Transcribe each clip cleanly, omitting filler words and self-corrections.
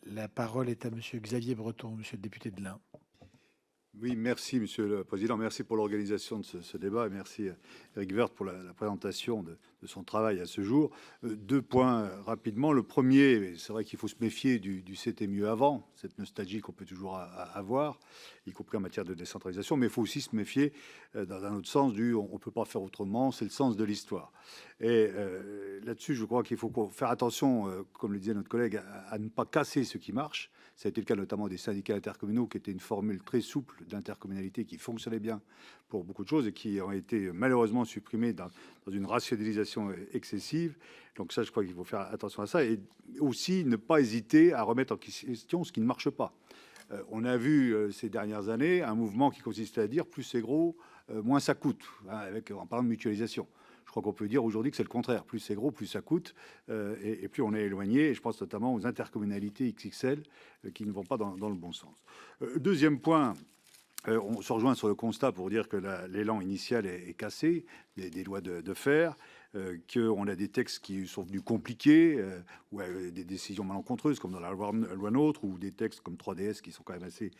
La parole est à Monsieur Xavier Breton, Monsieur le député de l'Ain. Oui, merci Monsieur le Président, merci pour l'organisation de ce débat et merci Éric Woerth pour la présentation de son travail à ce jour. Deux points rapidement. Le premier, c'est vrai qu'il faut se méfier du c'était mieux avant, cette nostalgie qu'on peut toujours avoir, y compris en matière de décentralisation, mais il faut aussi se méfier dans un autre sens du on ne peut pas faire autrement, c'est le sens de l'histoire. Et là-dessus, je crois qu'il faut faire attention, comme le disait notre collègue, à ne pas casser ce qui marche. Ça a été le cas notamment des syndicats intercommunaux, qui était une formule très souple d'intercommunalité qui fonctionnait bien pour beaucoup de choses et qui ont été malheureusement supprimées dans une rationalisation excessive. Donc ça, je crois qu'il faut faire attention à ça et aussi ne pas hésiter à remettre en question ce qui ne marche pas. On a vu ces dernières années un mouvement qui consistait à dire plus c'est gros, moins ça coûte, hein, en parlant de mutualisation. Je crois qu'on peut dire aujourd'hui que c'est le contraire. Plus c'est gros, plus ça coûte, et plus on est éloigné. Et je pense notamment aux intercommunalités XXL qui ne vont pas dans le bon sens. Deuxième point, on se rejoint sur le constat pour dire que l'élan initial est cassé, des lois de fer, qu'on a des textes qui sont venus compliqués, ou des décisions malencontreuses, comme dans la loi NOTRe, ou des textes comme 3DS qui sont quand même assez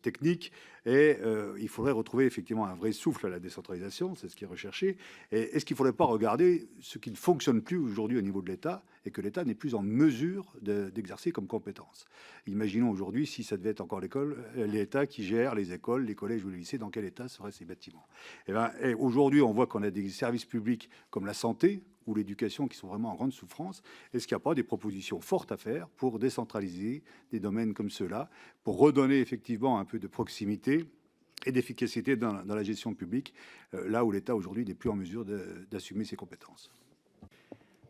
techniques. Et il faudrait retrouver effectivement un vrai souffle à la décentralisation, c'est ce qui est recherché. Et est-ce qu'il ne faudrait pas regarder ce qui ne fonctionne plus aujourd'hui au niveau de l'État et que l'État n'est plus en mesure d'exercer comme compétence? Imaginons aujourd'hui si ça devait être encore l'État qui gère les écoles, les collèges ou les lycées, dans quel état seraient ces bâtiments? Et aujourd'hui, on voit qu'on a des services publics comme la santé ou l'éducation qui sont vraiment en grande souffrance. Est-ce qu'il n'y a pas des propositions fortes à faire pour décentraliser des domaines comme ceux-là, pour redonner effectivement un peu de proximité et d'efficacité dans la gestion publique, là où l'État aujourd'hui n'est plus en mesure d'assumer ses compétences?